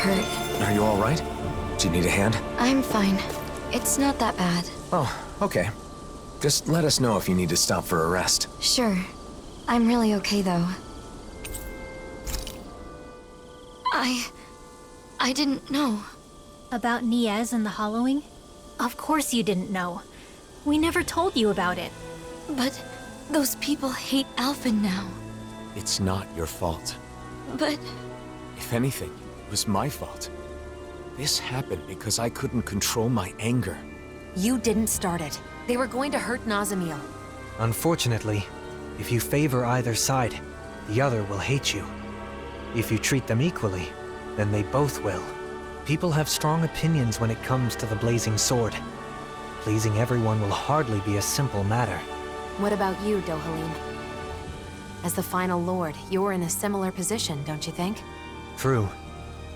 hurt. Are you all right? Do you need a hand? I'm fine. It's not that bad. Oh, okay. Just let us know if you need to stop for a rest. Sure. I'm really okay, though. I didn't know. About Niez and the hollowing? Of course you didn't know. We never told you about it. But those people hate Alphen now. It's not your fault. But... If anything, it was my fault. This happened because I couldn't control my anger. You didn't start it. They were going to hurt Nazamiel. Unfortunately, if you favor either side, the other will hate you. If you treat them equally, then they both will. People have strong opinions when it comes to the Blazing Sword. Pleasing everyone will hardly be a simple matter. What about you, Dohalim? As the final lord, you're in a similar position, don't you think? True.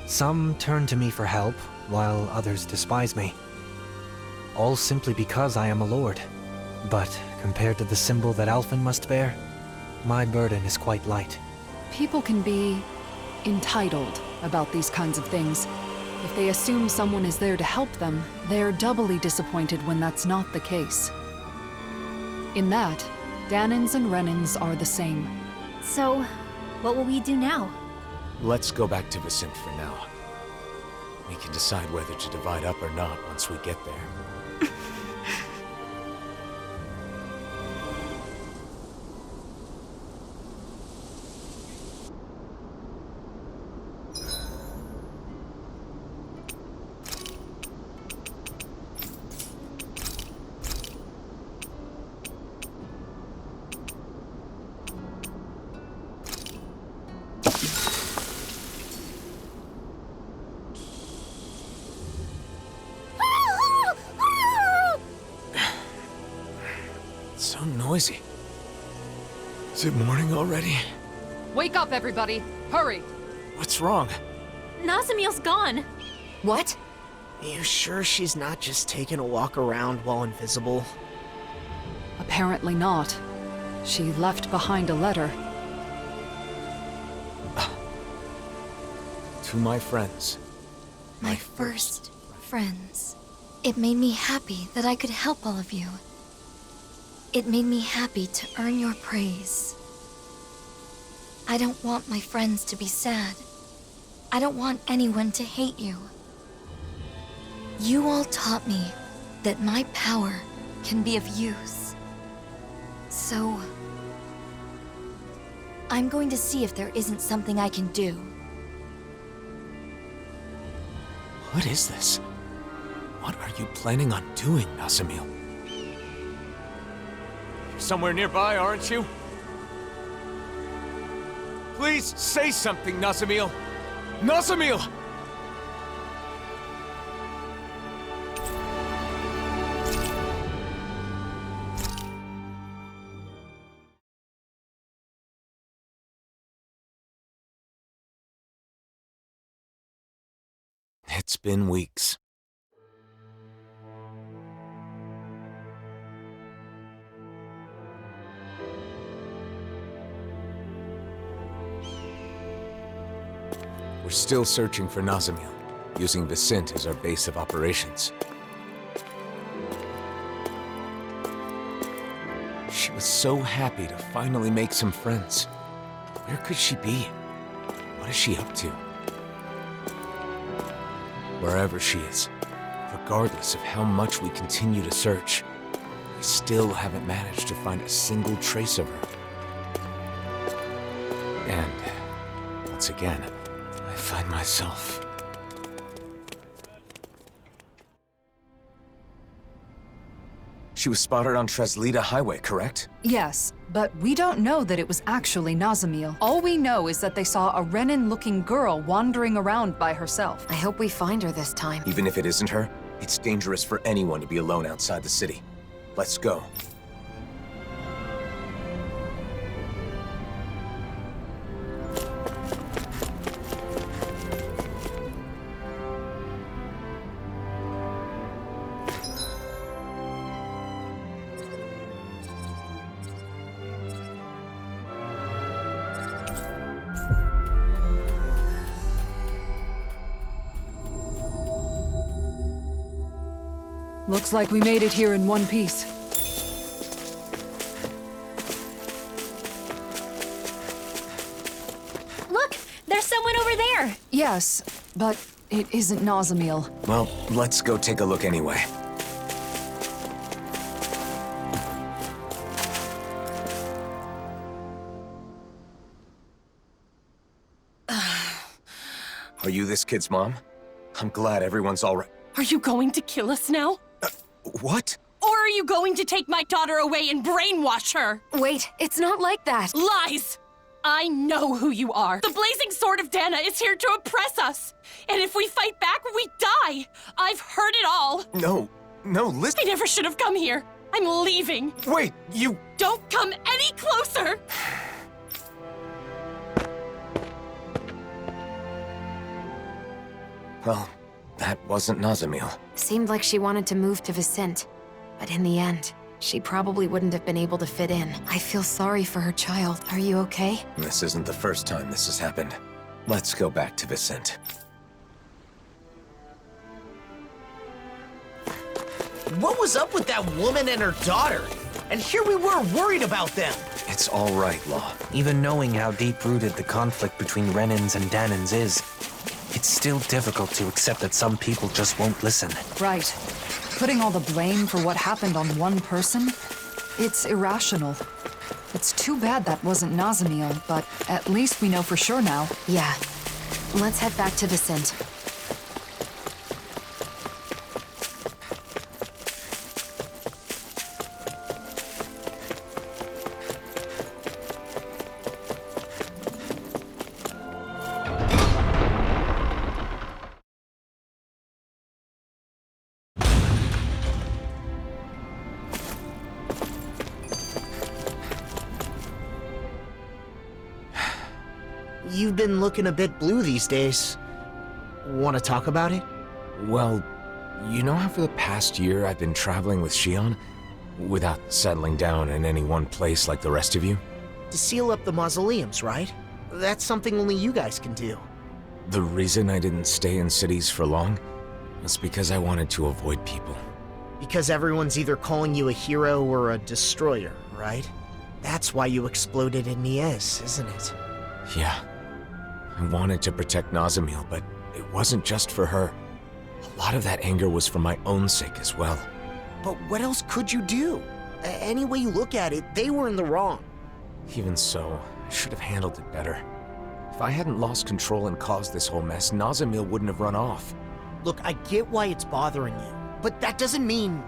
Some turn to me for help, while others despise me. All simply because I am a lord. But compared to the symbol that Alphen must bear, my burden is quite light. People can be entitled about these kinds of things. If they assume someone is there to help them, they're doubly disappointed when that's not the case. In that, Danins and Renins are the same. So, what will we do now? Let's go back to Vicent for now. We can decide whether to divide up or not once we get there. So noisy. Is it morning already? Wake up, everybody! Hurry! What's wrong? Nazamiel's gone! What? You sure she's not just taking a walk around while invisible? Apparently not. She left behind a letter. To my friends. My first friends. It made me happy that I could help all of you. It made me happy to earn your praise. I don't want my friends to be sad. I don't want anyone to hate you. You all taught me that my power can be of use. So... I'm going to see if there isn't something I can do. What is this? What are you planning on doing, Nazamiel? You're somewhere nearby, aren't you? Please say something, Nazamiel! Nazamiel! It's been weeks. We're still searching for Nazamiel, using Vicent as our base of operations. She was so happy to finally make some friends. Where could she be? What is she up to? Wherever she is, regardless of how much we continue to search, we still haven't managed to find a single trace of her. And, once again, I find myself... She was spotted on Treslita Highway, correct? Yes, but we don't know that it was actually Nazamiel. All we know is that they saw a Renin-looking girl wandering around by herself. I hope we find her this time. Even if it isn't her, it's dangerous for anyone to be alone outside the city. Let's go. Looks like we made it here in one piece. Look! There's someone over there! Yes, but it isn't Nazamiel. Well, let's go take a look anyway. Are you this kid's mom? I'm glad everyone's all right. Are you going to kill us now? What? Or are you going to take my daughter away and brainwash her? Wait, it's not like that. Lies! I know who you are. The blazing sword of Dana is here to oppress us. And if we fight back, we die. I've heard it all. No, listen. I never should have come here. I'm leaving. Wait, you... Don't come any closer! Well, that wasn't Nazamiel. Seemed like she wanted to move to Vicente, but in the end, she probably wouldn't have been able to fit in. I feel sorry for her child. Are you okay? This isn't the first time this has happened. Let's go back to Vicente. What was up with that woman and her daughter? And here we were worried about them. It's all right, Law. Even knowing how deep-rooted the conflict between Renans and Danans is, it's still difficult to accept that some people just won't listen. Right. Putting all the blame for what happened on one person? It's irrational. It's too bad that wasn't Nazamiel, but at least we know for sure now. Yeah. Let's head back to Vicente. You've been looking a bit blue these days. Want to talk about it? Well, you know how for the past year I've been traveling with Shion? Without settling down in any one place like the rest of you? To seal up the mausoleums, right? That's something only you guys can do. The reason I didn't stay in cities for long was because I wanted to avoid people. Because everyone's either calling you a hero or a destroyer, right? That's why you exploded in Nies, isn't it? Yeah. I wanted to protect Nazamiel, but it wasn't just for her. A lot of that anger was for my own sake as well. But what else could you do? Any way you look at it, they were in the wrong. Even so, I should have handled it better. If I hadn't lost control and caused this whole mess, Nazamiel wouldn't have run off. Look, I get why it's bothering you, but that doesn't mean...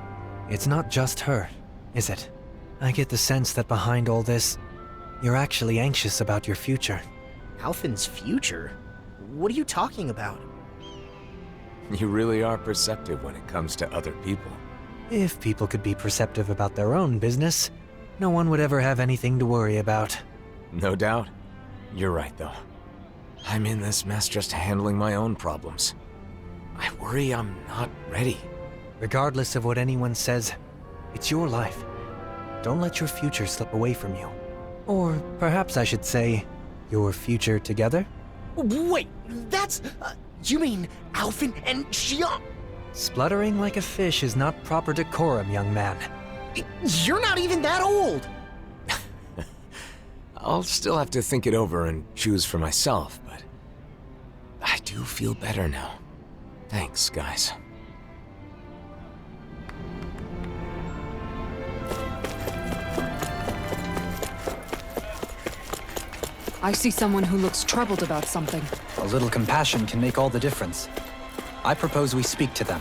It's not just her, is it? I get the sense that behind all this, you're actually anxious about your future. Alphen's future? What are you talking about? You really are perceptive when it comes to other people. If people could be perceptive about their own business, no one would ever have anything to worry about. No doubt. You're right, though. I'm in this mess just handling my own problems. I worry I'm not ready. Regardless of what anyone says, it's your life. Don't let your future slip away from you. Or perhaps I should say, your future together? Wait, that's... you mean Alphen and Shion? Spluttering like a fish is not proper decorum, young man. You're not even that old! I'll still have to think it over and choose for myself, but I do feel better now. Thanks, guys. I see someone who looks troubled about something. A little compassion can make all the difference. I propose we speak to them.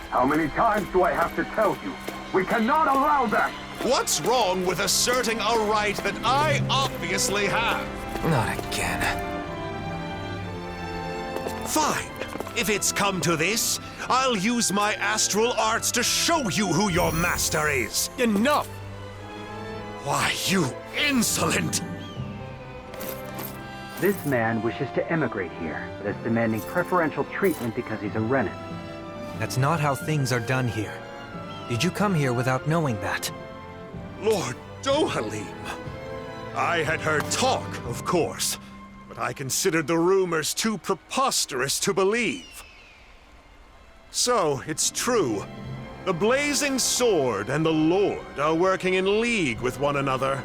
How many times do I have to tell you? We cannot allow that! What's wrong with asserting a right that I obviously have? Not again. Fine. If it's come to this, I'll use my astral arts to show you who your master is. Enough! Why, you insolent! This man wishes to emigrate here, but is demanding preferential treatment because he's a Renan. That's not how things are done here. Did you come here without knowing that? Lord Dohalim. I had heard talk, of course, but I considered the rumors too preposterous to believe. So, it's true. The Blazing Sword and the Lord are working in league with one another.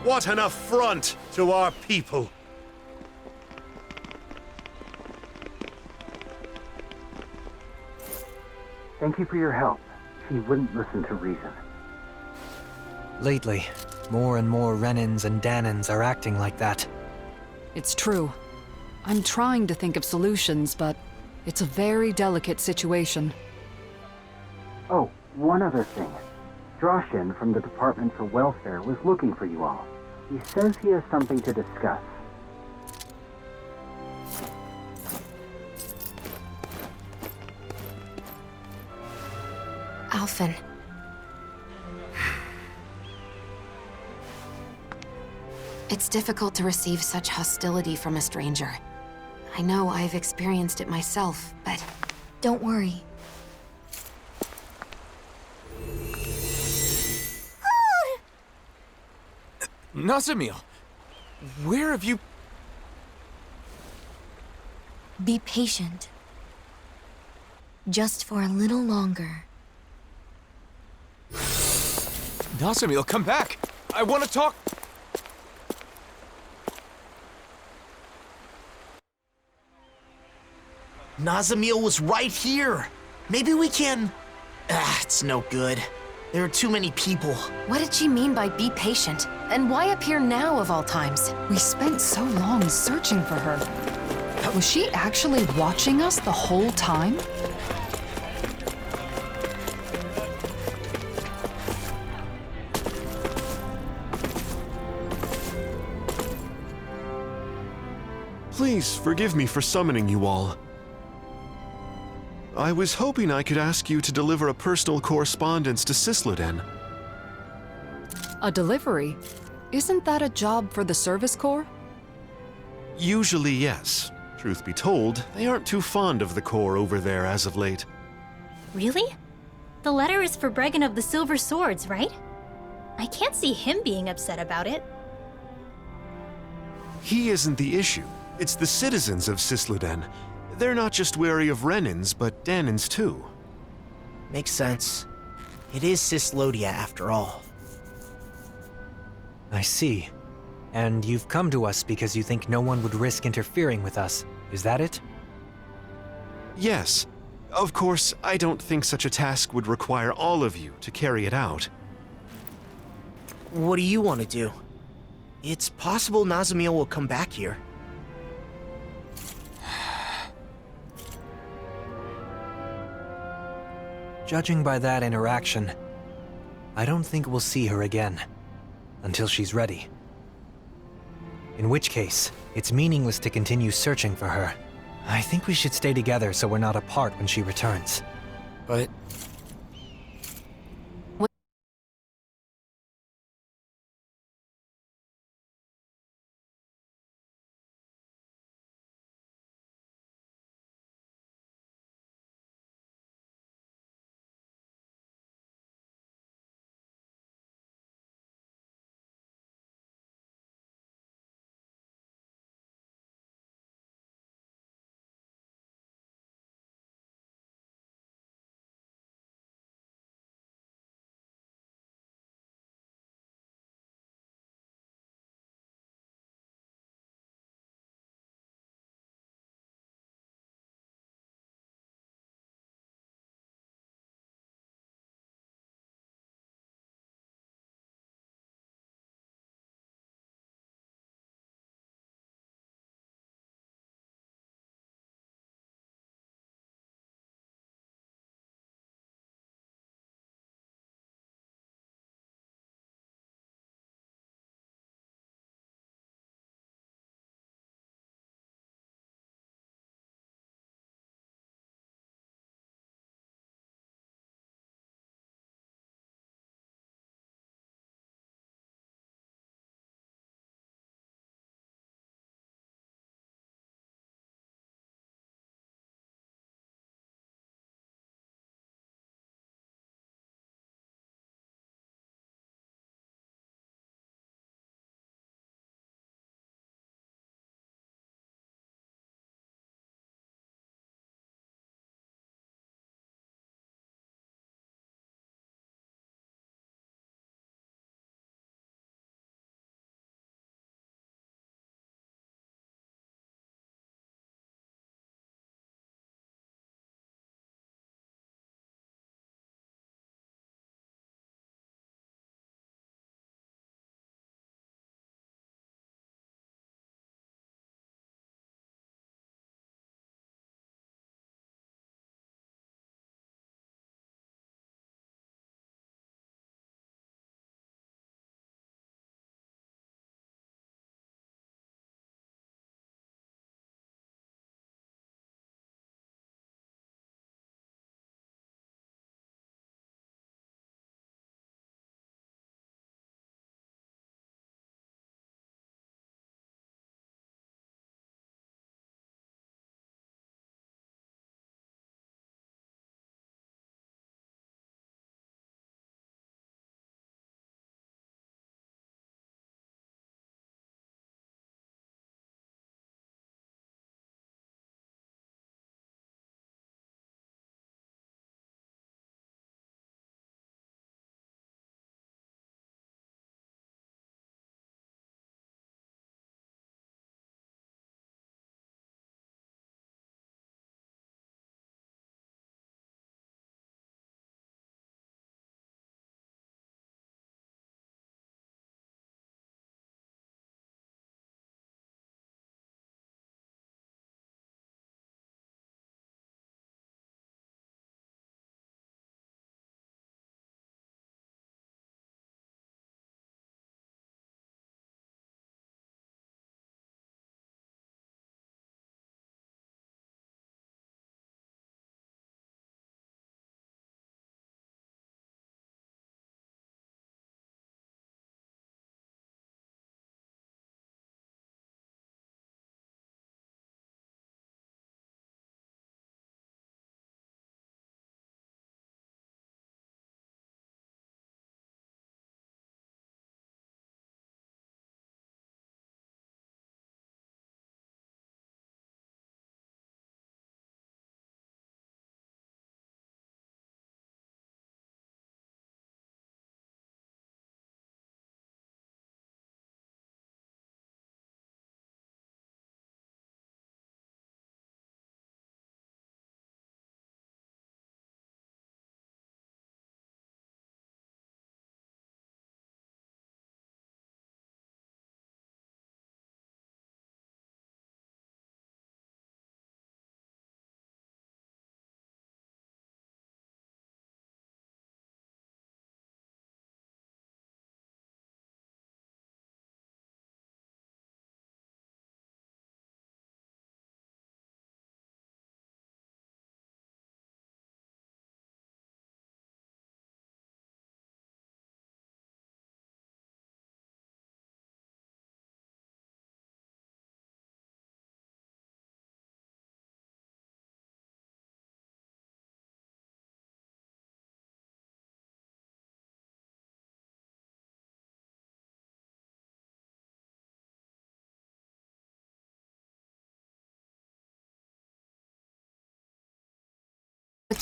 What an affront to our people! Thank you for your help. She wouldn't listen to reason. Lately, more and more Renins and Danins are acting like that. It's true. I'm trying to think of solutions, but it's a very delicate situation. Oh, one other thing. Droshin from the Department for Welfare was looking for you all. He says he has something to discuss. Alphen. It's difficult to receive such hostility from a stranger. I know I've experienced it myself, but... Don't worry. Nazamil, where have you... Be patient. Just for a little longer. Nazamil, come back! I want to talk... Nazamil was right here. Maybe we can... it's no good. There are too many people. What did she mean by be patient? And why appear now of all times? We spent so long searching for her. Was she actually watching us the whole time? Please forgive me for summoning you all. I was hoping I could ask you to deliver a personal correspondence to Sisluden. A delivery? Isn't that a job for the Service Corps? Usually, yes. Truth be told, they aren't too fond of the Corps over there as of late. Really? The letter is for Bregan of the Silver Swords, right? I can't see him being upset about it. He isn't the issue. It's the citizens of Sisluden. They're not just wary of Renins, but Danins too. Makes sense. It is Sislodia after all. I see. And you've come to us because you think no one would risk interfering with us, is that it? Yes. Of course, I don't think such a task would require all of you to carry it out. What do you want to do? It's possible Nazamil will come back here. Judging by that interaction, I don't think we'll see her again. Until she's ready. In which case, it's meaningless to continue searching for her. I think we should stay together so we're not apart when she returns. But...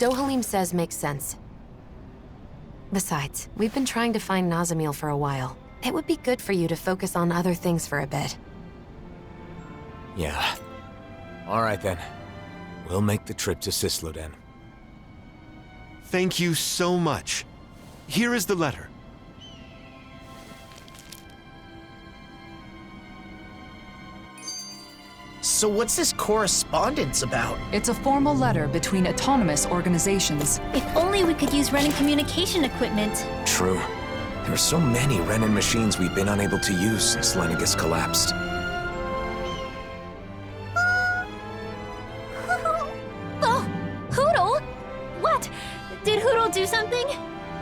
Dohalim says makes sense. Besides, we've been trying to find Nazamil for a while. It would be good for you to focus on other things for a bit. Yeah. Alright then. We'll make the trip to Cisloden. Thank you so much. Here is the letter. So what's this correspondence about? It's a formal letter between autonomous organizations. If only we could use Renan communication equipment. True. There are so many Renan machines we've been unable to use since Lennigus collapsed. Oh, Hootle! What? Did Hootle do something?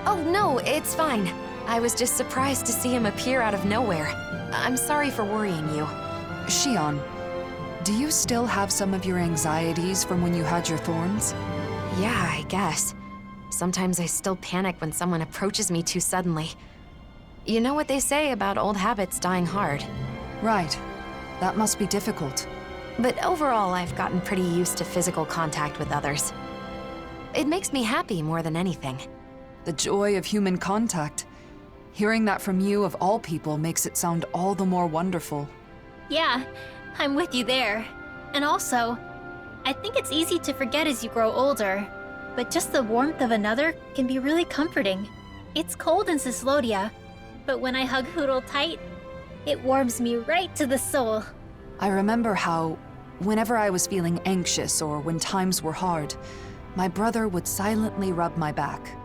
Oh no, it's fine. I was just surprised to see him appear out of nowhere. I'm sorry for worrying you. Shion, do you still have some of your anxieties from when you had your thorns? Yeah, I guess. Sometimes I still panic when someone approaches me too suddenly. You know what they say about old habits dying hard. Right. That must be difficult. But overall, I've gotten pretty used to physical contact with others. It makes me happy more than anything. The joy of human contact. Hearing that from you of all people makes it sound all the more wonderful. Yeah, I'm with you there. And also, I think it's easy to forget as you grow older, but just the warmth of another can be really comforting. It's cold in Cislodia, but when I hug Hootle tight, it warms me right to the soul. I remember how, whenever I was feeling anxious or when times were hard, my brother would silently rub my back.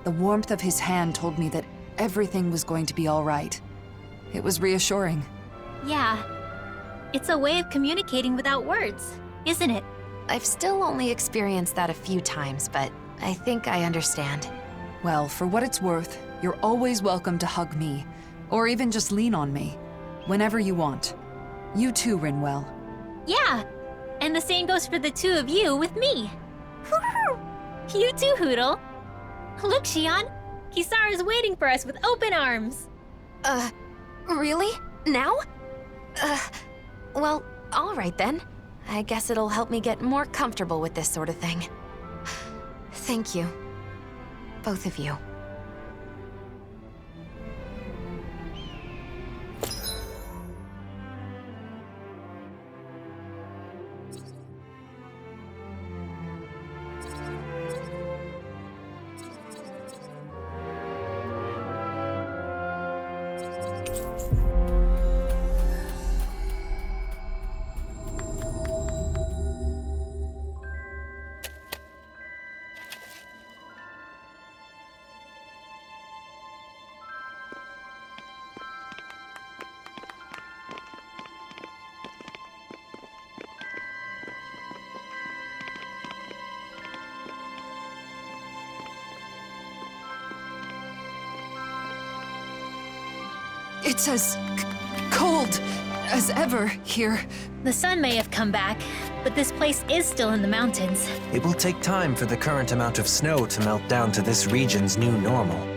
The warmth of his hand told me that everything was going to be all right. It was reassuring. Yeah, it's a way of communicating without words, isn't it? I've still only experienced that a few times, but I think I understand. Well, for what it's worth, you're always welcome to hug me, or even just lean on me, whenever you want. You too, Rinwell. Yeah, and the same goes for the two of you with me. You too, Hootle. Look, Shion, Kisara's waiting for us with open arms. Really? Now? Well, all right then. I guess it'll help me get more comfortable with this sort of thing. Thank you. Both of you. It's as cold as ever here. The sun may have come back, but this place is still in the mountains. It will take time for the current amount of snow to melt down to this region's new normal.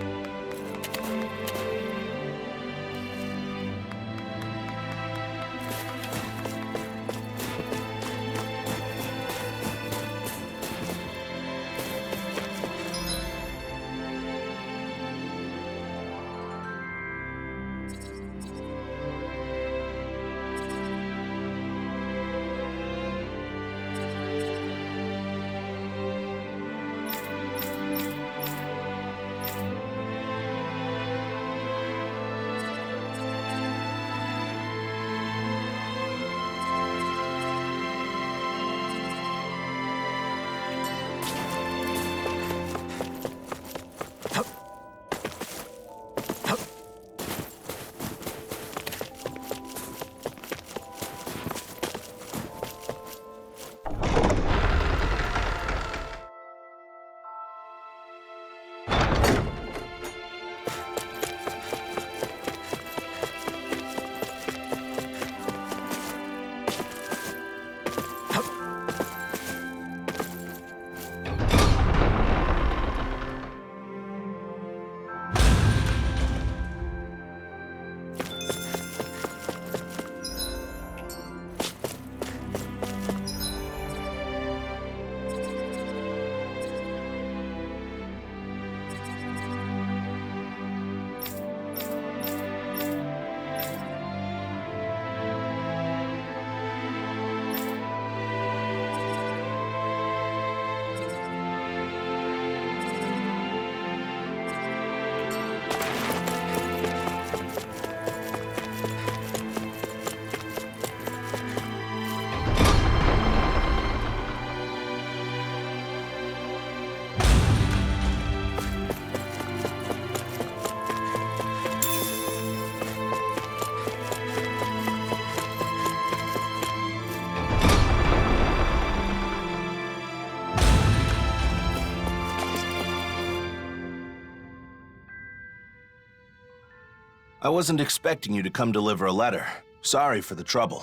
I wasn't expecting you to come deliver a letter. Sorry for the trouble.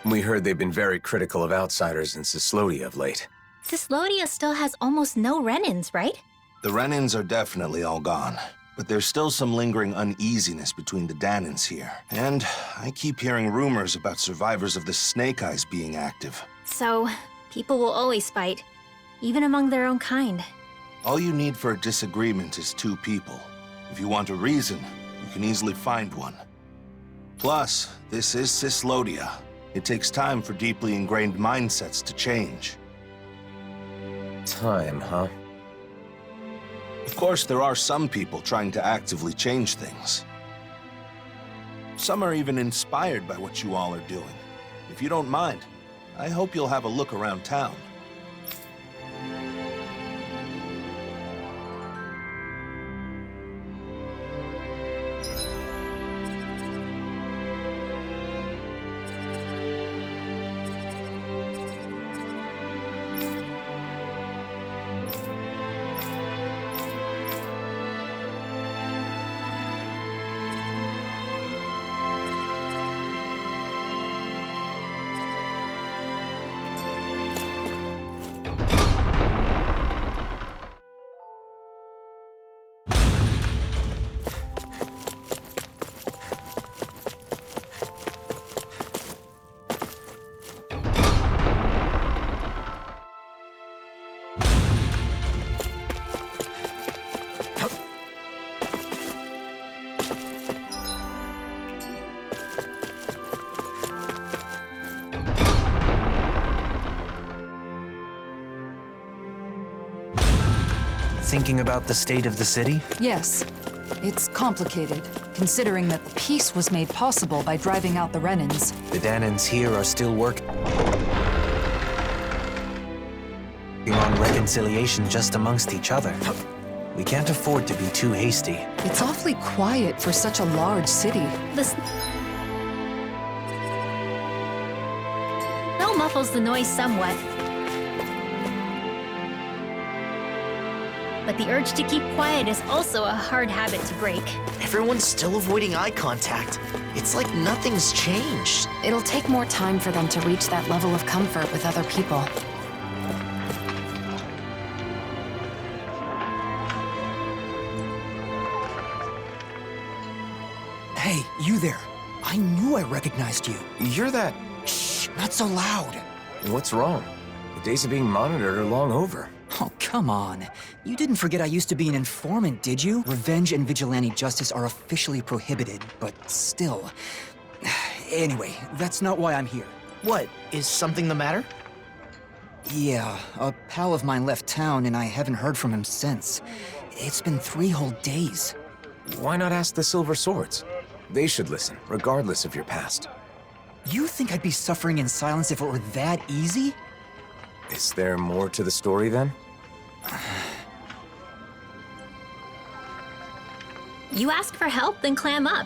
We heard they've been very critical of outsiders in Cislodia of late. Cislodia still has almost no Renins, right? The Renins are definitely all gone, but there's still some lingering uneasiness between the Danins here. And I keep hearing rumors about survivors of the Snake Eyes being active. So, people will always fight, even among their own kind. All you need for a disagreement is two people. If you want a reason, you can easily find one. Plus, this is Cislodia. It takes time for deeply ingrained mindsets to change. Time, huh? Of course, there are some people trying to actively change things. Some are even inspired by what you all are doing. If you don't mind, I hope you'll have a look around town. Thinking about the state of the city? Yes. It's complicated, considering that the peace was made possible by driving out the Renins. The Danins here are still working on reconciliation just amongst each other. We can't afford to be too hasty. It's awfully quiet for such a large city. The snow muffles the noise somewhat. But the urge to keep quiet is also a hard habit to break. Everyone's still avoiding eye contact. It's like nothing's changed. It'll take more time for them to reach that level of comfort with other people. Hey, you there. I knew I recognized you. You're that... Shh, not so loud. What's wrong? The days of being monitored are long over. Oh, come on. You didn't forget I used to be an informant, did you? Revenge and vigilante justice are officially prohibited, but still. Anyway, that's not why I'm here. What? Is something the matter? Yeah, a pal of mine left town and I haven't heard from him since. It's been 3 whole days. Why not ask the Silver Swords? They should listen, regardless of your past. You think I'd be suffering in silence if it were that easy? Is there more to the story, then? You ask for help, then clam up.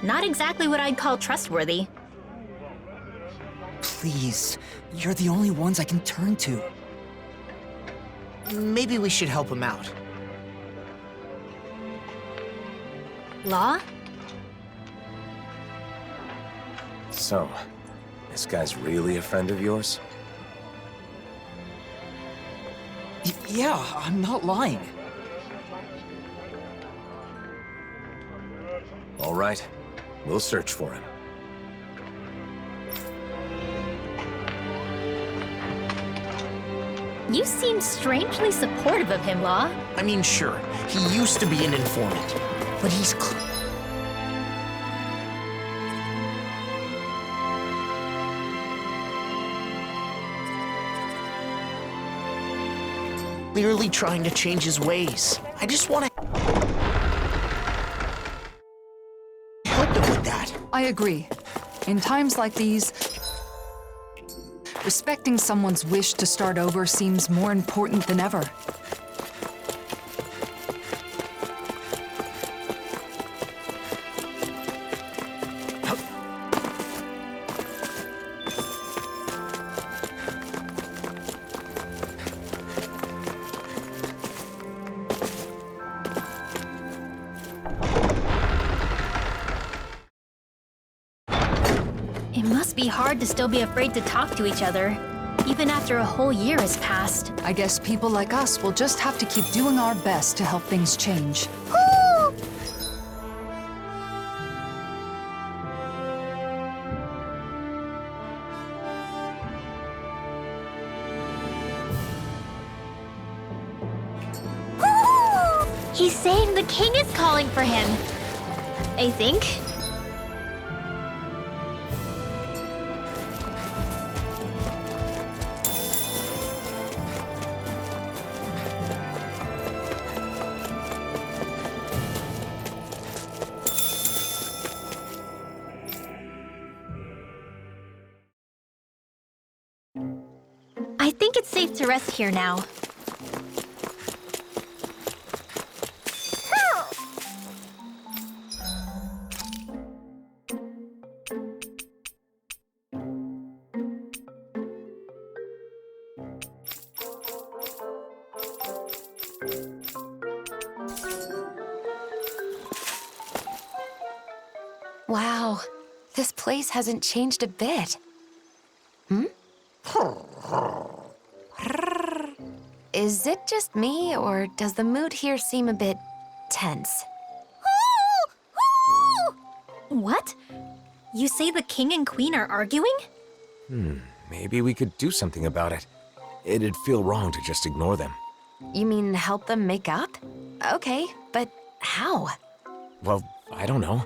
Not exactly what I'd call trustworthy. Please, you're the only ones I can turn to. Maybe we should help him out. Law? So, this guy's really a friend of yours? Yeah, I'm not lying. All right, we'll search for him. You seem strangely supportive of him, Law. I mean, sure, he used to be an informant, but he's clearly trying to change his ways. I just want to help him with that. I agree. In times like these, respecting someone's wish to start over seems more important than ever. It must be hard to still be afraid to talk to each other, even after a whole year has passed. I guess people like us will just have to keep doing our best to help things change. He's saying the king is calling for him. I think. I think it's safe to rest here now. Wow, this place hasn't changed a bit. Hmm? Is it just me, or does the mood here seem a bit tense? What? You say the king and queen are arguing? Maybe we could do something about it. It'd feel wrong to just ignore them. You mean help them make up? Okay, but how? Well, I don't know.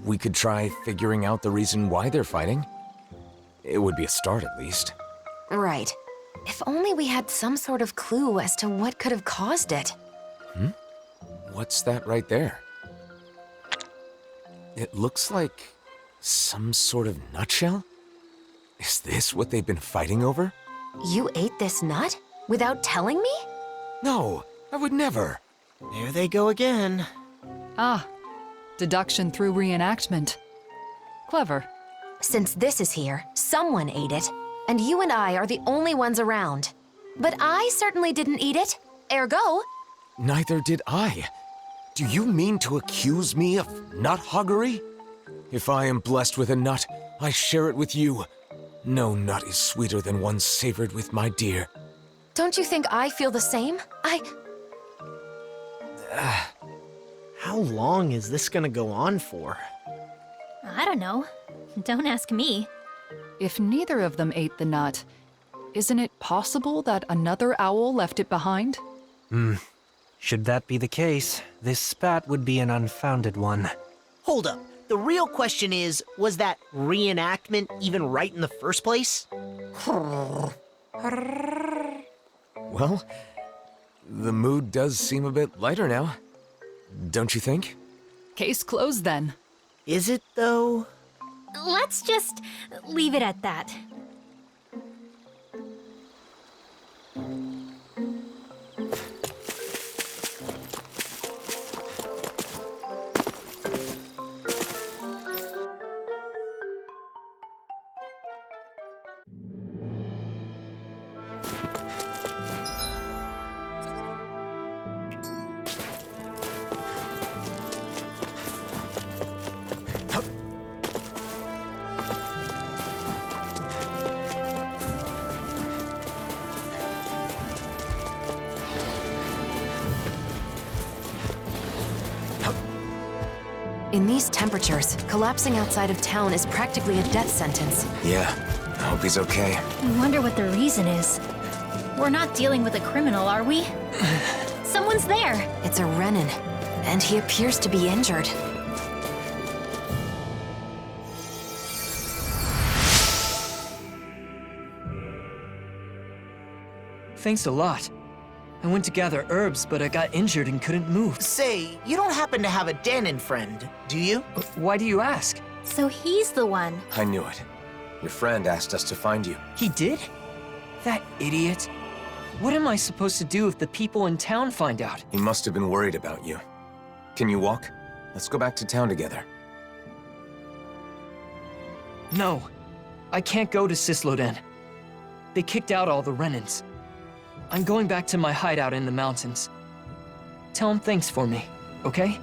We could try figuring out the reason why they're fighting. It would be a start, at least. Right. If only we had some sort of clue as to what could have caused it. What's that right there? It looks like some sort of nutshell? Is this what they've been fighting over? You ate this nut? Without telling me? No, I would never. There they go again. Ah, deduction through reenactment. Clever. Since this is here, someone ate it, and you and I are the only ones around. But I certainly didn't eat it. Ergo, Neither did I. Do you mean to accuse me of nut hoggery? If I am blessed with a nut, I share it with you. No nut is sweeter than one savored with my dear. don't you think I feel the same? How long is this gonna go on for? I don't know. Don't ask me. If neither of them ate the nut, isn't it possible that another owl left it behind? Should that be the case, this spat would be an unfounded one. Hold up. The real question is, was that reenactment even right in the first place? Well, the mood does seem a bit lighter now. Don't you think? Case closed then. Is it, though? Let's just leave it at that. In these temperatures, collapsing outside of town is practically a death sentence. Yeah, I hope he's okay. I wonder what the reason is. We're not dealing with a criminal, are we? Someone's there. It's a Renin, and he appears to be injured. Thanks a lot. I went to gather herbs, but I got injured and couldn't move. Say, you don't happen to have a Danon friend, do you? Why do you ask? So he's the one. I knew it. Your friend asked us to find you. He did? That idiot. What am I supposed to do if the people in town find out? He must have been worried about you. Can you walk? Let's go back to town together. No, I can't go to Cisloden. They kicked out all the Renins. I'm going back to my hideout in the mountains. Tell him thanks for me, okay?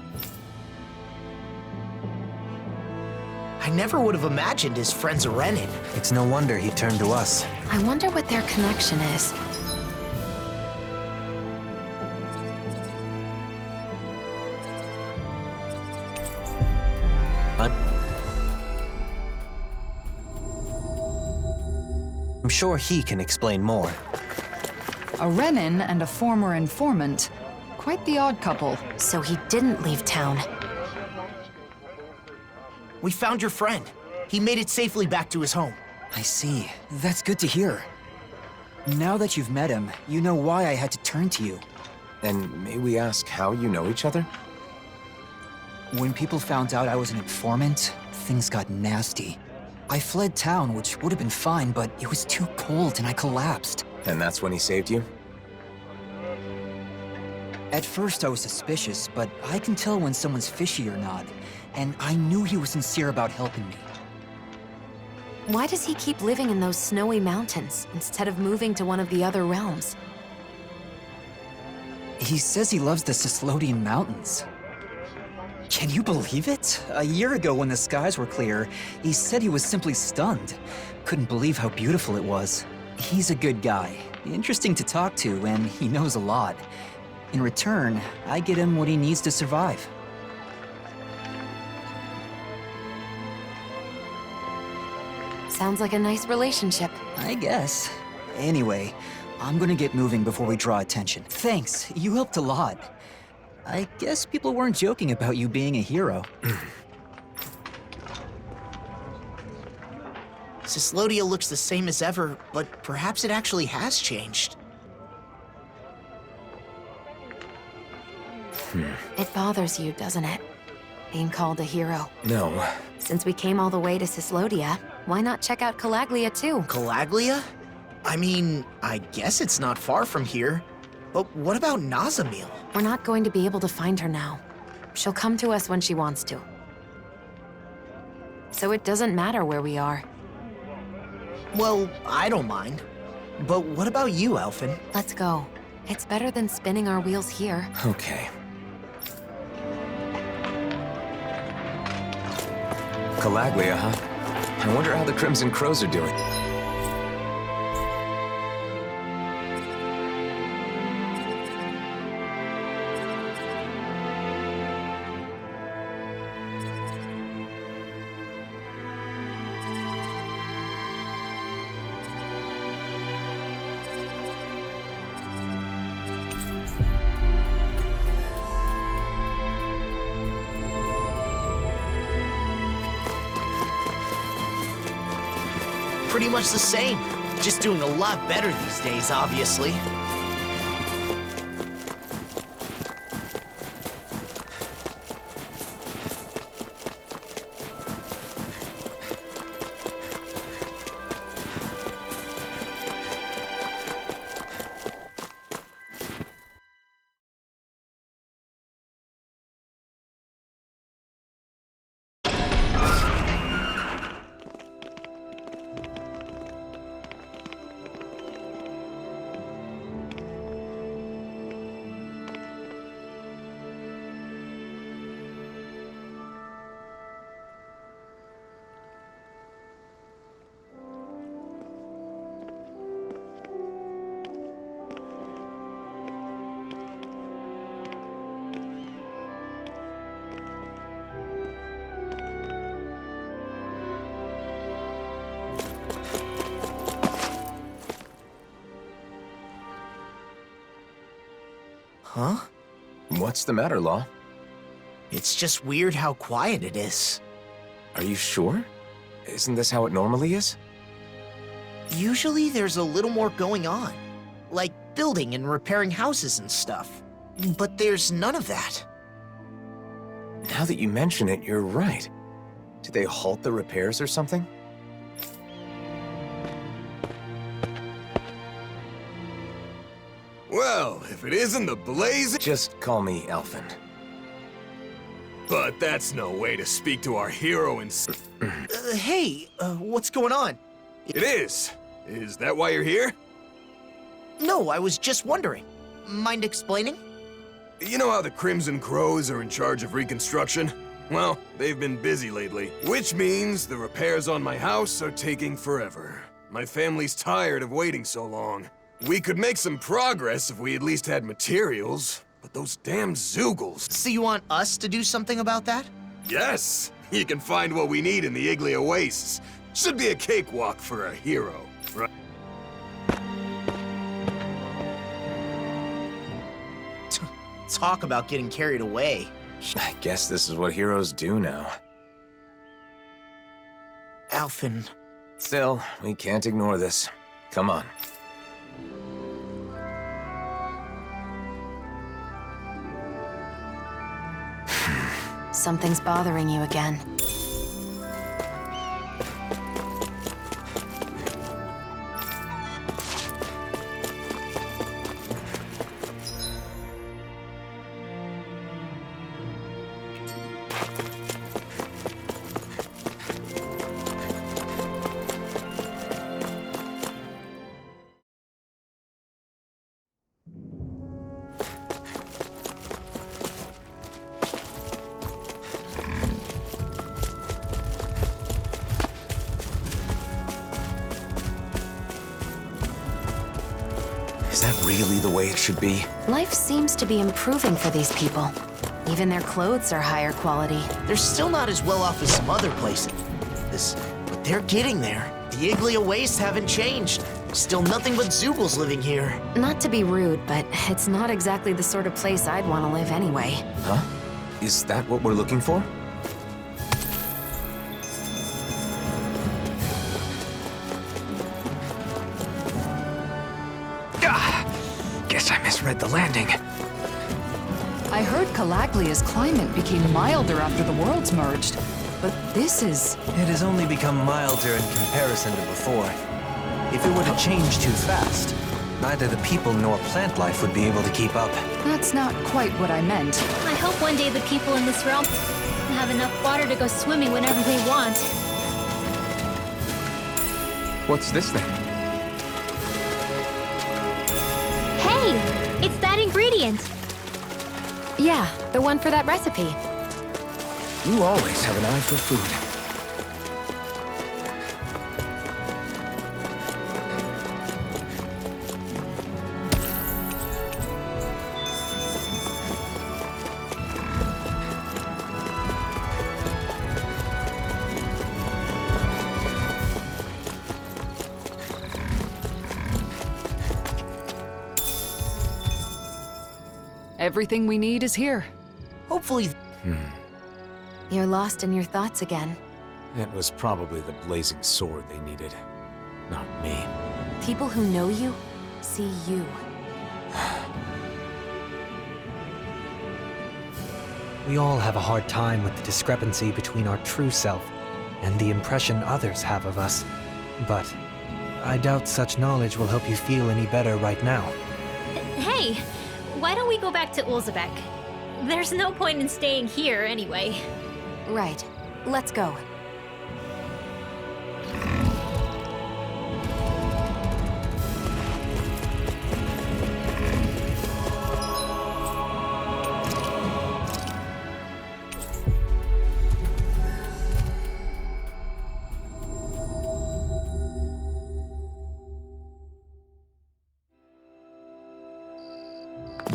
I never would have imagined his friend's a Renin. It's no wonder he turned to us. I wonder what their connection is. I'm sure he can explain more. A Renin and a former informant. Quite the odd couple. So he didn't leave town. We found your friend. He made it safely back to his home. I see. That's good to hear. Now that you've met him, you know why I had to turn to you. And may we ask how you know each other? When people found out I was an informant, things got nasty. I fled town, which would have been fine, but it was too cold and I collapsed. And that's when he saved you? At first I was suspicious, but I can tell when someone's fishy or not. And I knew he was sincere about helping me. Why does he keep living in those snowy mountains instead of moving to one of the other realms? He says he loves the Cislodian Mountains. Can you believe it? A year ago when the skies were clear, he said he was simply stunned. Couldn't believe how beautiful it was. He's a good guy, interesting to talk to, and he knows a lot. In return, I get him what he needs to survive. Sounds like a nice relationship. I guess. Anyway, I'm gonna get moving before we draw attention. Thanks, you helped a lot. I guess people weren't joking about you being a hero. Cyslodia looks the same as ever, but perhaps it actually has changed. It bothers you, doesn't it? Being called a hero. No. Since we came all the way to Cyslodia, why not check out Calaglia too? Calaglia? I mean, I guess it's not far from here. But what about Nazamil? We're not going to be able to find her now. She'll come to us when she wants to. So it doesn't matter where we are. Well, I don't mind. But what about you, Elfin? Let's go. It's better than spinning our wheels here. Okay. Calaglia, huh? I wonder how the Crimson Crows are doing. Pretty much the same. Just doing a lot better these days, obviously. Huh? What's the matter, Law? It's just weird how quiet it is. Are you sure? Isn't this how it normally is? Usually there's a little more going on. Like building and repairing houses and stuff. But there's none of that. Now that you mention it, you're right. Did they halt the repairs or something? Well, if it isn't the blazing... Just call me Elfin. But that's no way to speak to our hero in... Hey, what's going on? It is. Is that why you're here? No, I was just wondering. Mind explaining? You know how the Crimson Crows are in charge of reconstruction? Well, they've been busy lately, which means the repairs on my house are taking forever. My family's tired of waiting so long. We could make some progress if we at least had materials, but those damn Zoogles... So you want us to do something about that? Yes! You can find what we need in the Iglia Wastes. Should be a cakewalk for a hero, right? Talk about getting carried away. I guess this is what heroes do now. Alphen. Still, we can't ignore this. Come on. Something's bothering you again. Is that really the way it should be? Life seems to be improving for these people. Even their clothes are higher quality. They're still not as well off as some other places. But they're getting there. The Iglia Wastes haven't changed. Still nothing but Zoogles living here. Not to be rude, but it's not exactly the sort of place I'd want to live anyway. Huh? Is that what we're looking for? Guess I misread the landing. I heard Calaglia's climate became milder after the worlds merged, but this is... It has only become milder in comparison to before. If it were to change too fast, neither the people nor plant life would be able to keep up. That's not quite what I meant. I hope one day the people in this realm have enough water to go swimming whenever they want. What's this thing? Hey! It's that ingredient! Yeah, the one for that recipe. You always have an eye for food. Everything we need is here. Hopefully... You're lost in your thoughts again. It was probably the blazing sword they needed, not me. People who know you see you. We all have a hard time with the discrepancy between our true self and the impression others have of us. But I doubt such knowledge will help you feel any better right now. Hey! Why don't we go back to Ulzebek? There's no point in staying here anyway. Right. Let's go.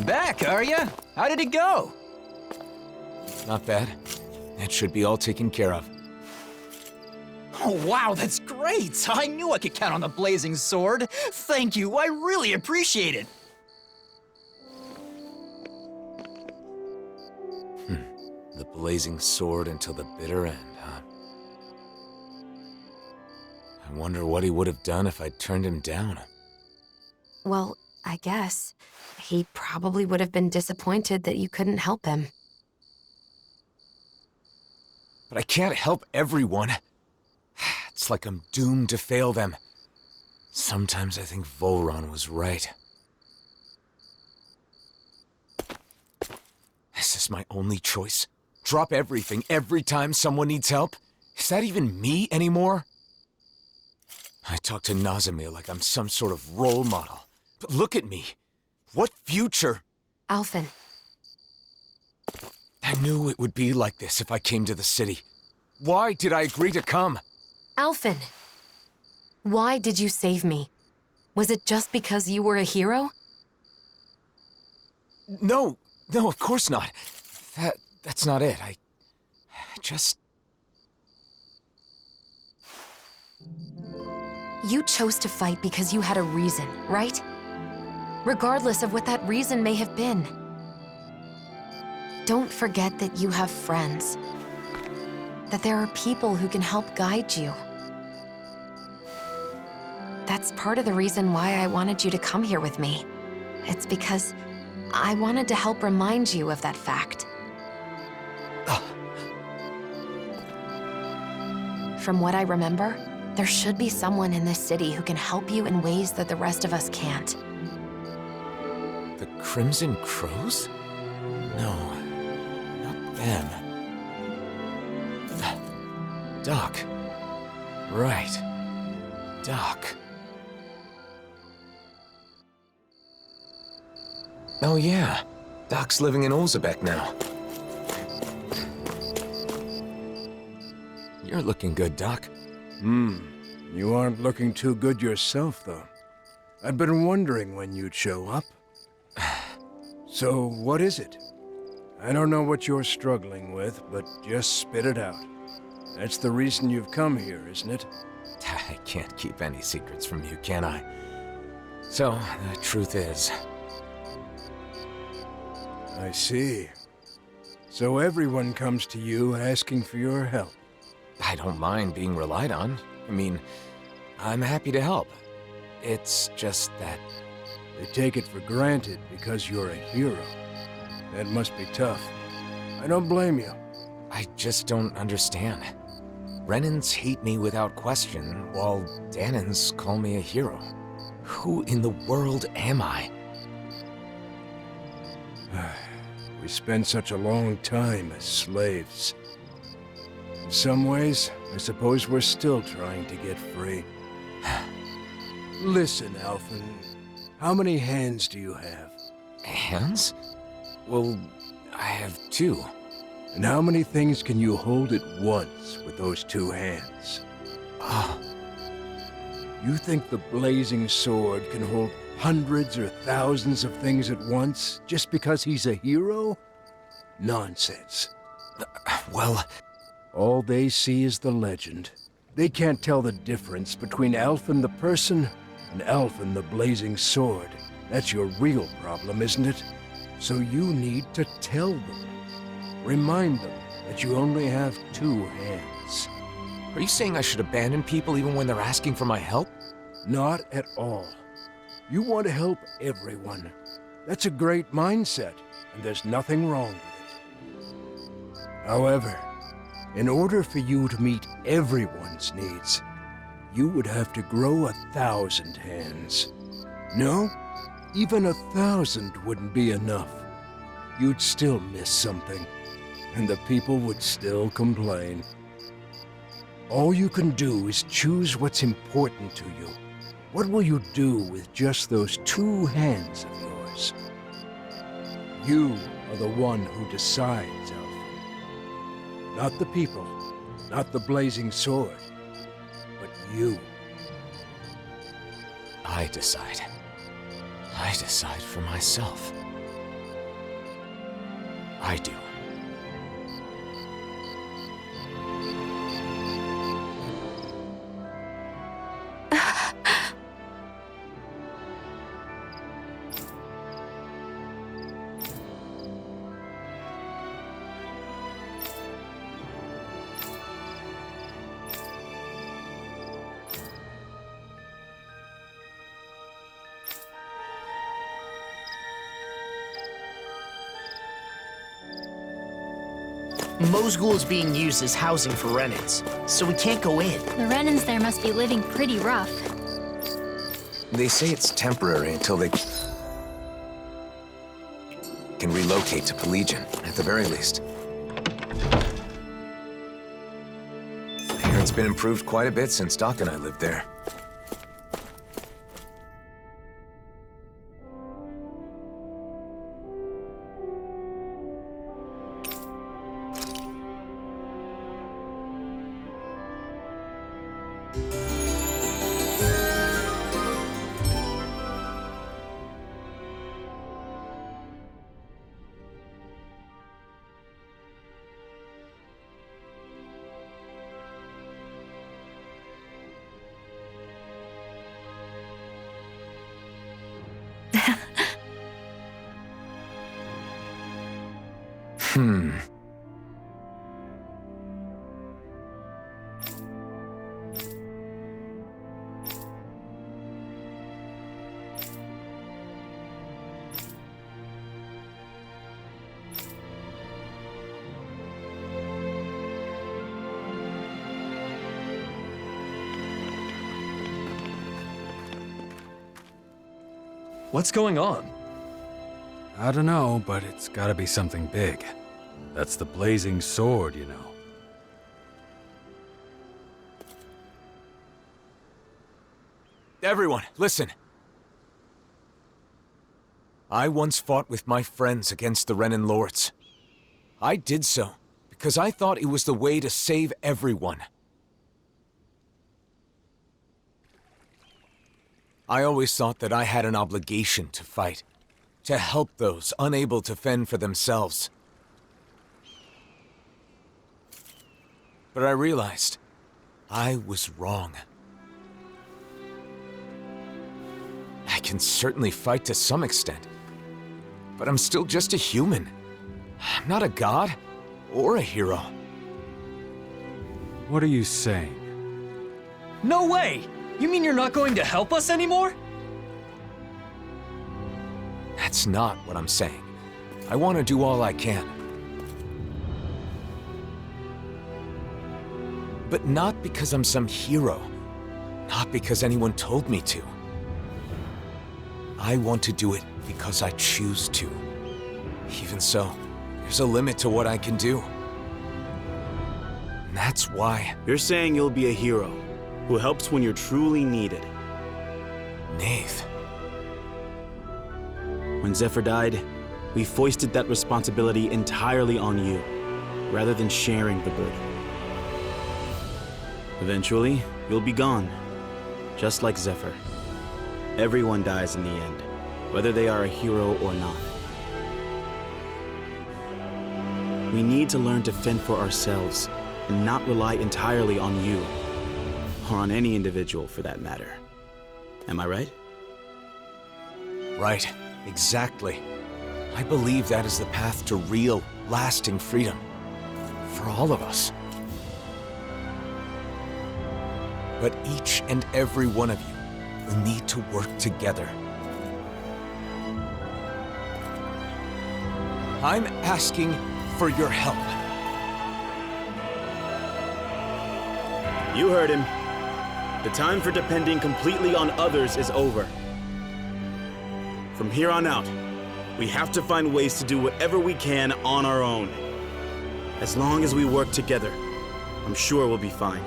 Back, are ya? How did it go? Not bad. It should be all taken care of. Oh, wow, that's great! I knew I could count on the blazing sword. Thank you, I really appreciate it. The blazing sword until the bitter end, huh? I wonder what he would have done if I'd turned him down. Well, I guess. He probably would have been disappointed that you couldn't help him. But I can't help everyone. It's like I'm doomed to fail them. Sometimes I think Volron was right. Is this my only choice? Drop everything every time someone needs help? Is that even me anymore? I talk to Nazimir like I'm some sort of role model. But look at me. What future? Alphen. I knew it would be like this if I came to the city. Why did I agree to come? Alphen, why did you save me? Was it just because you were a hero? No, of course not. That's not it. I just... You chose to fight because you had a reason, right? Regardless of what that reason may have been. Don't forget that you have friends. That there are people who can help guide you. That's part of the reason why I wanted you to come here with me. It's because I wanted to help remind you of that fact. From what I remember, there should be someone in this city who can help you in ways that the rest of us can't. The Crimson Crows? No, not them. Doc. Right. Doc. Oh yeah, Doc's living in Olzebek now. You're looking good, Doc. You aren't looking too good yourself, though. I've been wondering when you'd show up. So, what is it? I don't know what you're struggling with, but just spit it out. That's the reason you've come here, isn't it? I can't keep any secrets from you, can I? So, the truth is... I see. So everyone comes to you asking for your help. I don't mind being relied on. I mean, I'm happy to help. It's just that... They take it for granted because you're a hero. That must be tough. I don't blame you. I just don't understand. Renans hate me without question, while Danans call me a hero. Who in the world am I? We spend such a long time as slaves. In some ways, I suppose we're still trying to get free. Listen, Alphen. How many hands do you have? Hands? Well, I have 2. And how many things can you hold at once with those 2 hands? You think the blazing sword can hold hundreds or thousands of things at once just because he's a hero? Nonsense. Well... All they see is the legend. They can't tell the difference between Alphen the person and Alphen the blazing sword. That's your real problem, isn't it? So you need to tell them. Remind them that you only have 2 hands. Are you saying I should abandon people even when they're asking for my help? Not at all. You want to help everyone. That's a great mindset, and there's nothing wrong with it. However, in order for you to meet everyone's needs, you would have to grow 1,000 hands. No, even 1,000 wouldn't be enough. You'd still miss something, and the people would still complain. All you can do is choose what's important to you. What will you do with just those 2 hands of yours? You are the one who decides, Alphen. Not the people, not the blazing sword, but you. I decide. I decide for myself. I do. Mosgul is being used as housing for Renans, so we can't go in. The Renans there must be living pretty rough. They say it's temporary until they can relocate to Pelegion, at the very least. I hear it's been improved quite a bit since Doc and I lived there. What's going on? I don't know, but it's gotta be something big. That's the blazing sword, you know. Everyone, listen. I once fought with my friends against the Renan Lords. I did so because I thought it was the way to save everyone. I always thought that I had an obligation to fight, to help those unable to fend for themselves. But I realized I was wrong. I can certainly fight to some extent, but I'm still just a human. I'm not a god or a hero. What are you saying? No way! You mean you're not going to help us anymore? That's not what I'm saying. I want to do all I can. But not because I'm some hero. Not because anyone told me to. I want to do it because I choose to. Even so, there's a limit to what I can do. And that's why... You're saying you'll be a hero who helps when you're truly needed. Nath. When Zephyr died, we foisted that responsibility entirely on you, rather than sharing the burden. Eventually, you'll be gone, just like Zephyr. Everyone dies in the end, whether they are a hero or not. We need to learn to fend for ourselves, and not rely entirely on you. Or on any individual, for that matter. Am I right? Right. Exactly. I believe that is the path to real, lasting freedom. For all of us. But each and every one of you will need to work together. I'm asking for your help. You heard him. The time for depending completely on others is over. From here on out, we have to find ways to do whatever we can on our own. As long as we work together, I'm sure we'll be fine.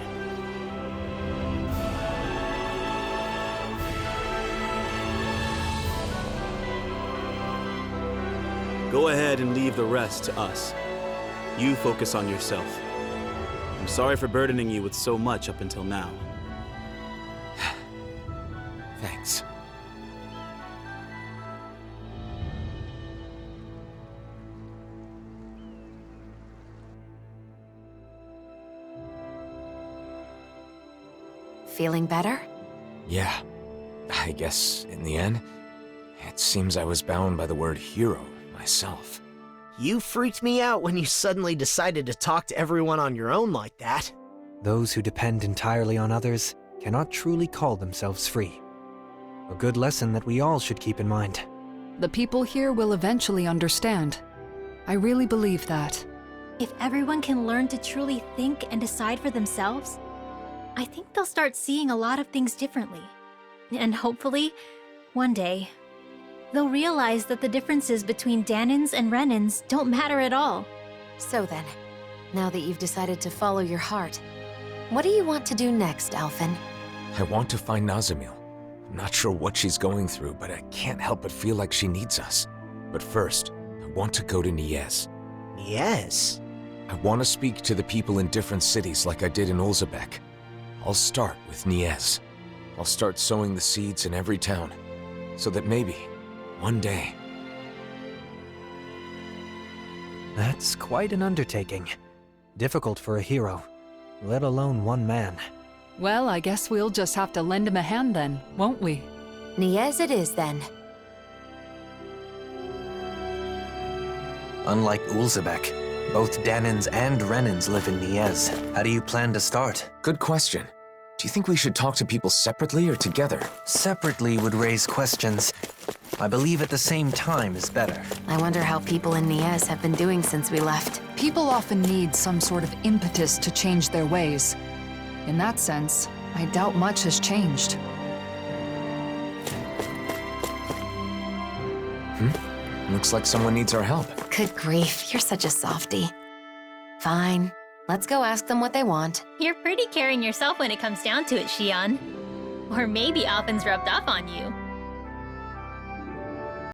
Go ahead and leave the rest to us. You focus on yourself. I'm sorry for burdening you with so much up until now. Thanks. Feeling better? Yeah. I guess, in the end, it seems I was bound by the word hero myself. You freaked me out when you suddenly decided to talk to everyone on your own like that. Those who depend entirely on others cannot truly call themselves free. A good lesson that we all should keep in mind. The people here will eventually understand. I really believe that. If everyone can learn to truly think and decide for themselves, I think they'll start seeing a lot of things differently. And hopefully, one day, they'll realize that the differences between Danans and Renans don't matter at all. So then, now that you've decided to follow your heart, what do you want to do next, Alphen? I want to find Nazamil. I'm not sure what she's going through, but I can't help but feel like she needs us. But first, I want to go to Niez. Niez? I want to speak to the people in different cities like I did in Olzebek. I'll start with Niez. I'll start sowing the seeds in every town, so that maybe, one day... That's quite an undertaking. Difficult for a hero, let alone one man. Well, I guess we'll just have to lend him a hand then, won't we? Niez it is then. Unlike Ulzebek, both Danins and Renins live in Niez. How do you plan to start? Good question. Do you think we should talk to people separately or together? Separately would raise questions. I believe at the same time is better. I wonder how people in Niez have been doing since we left. People often need some sort of impetus to change their ways. In that sense, I doubt much has changed. Looks like someone needs our help. Good grief, you're such a softie. Fine, let's go ask them what they want. You're pretty caring yourself when it comes down to it, Xion. Or maybe Alphen's rubbed off on you.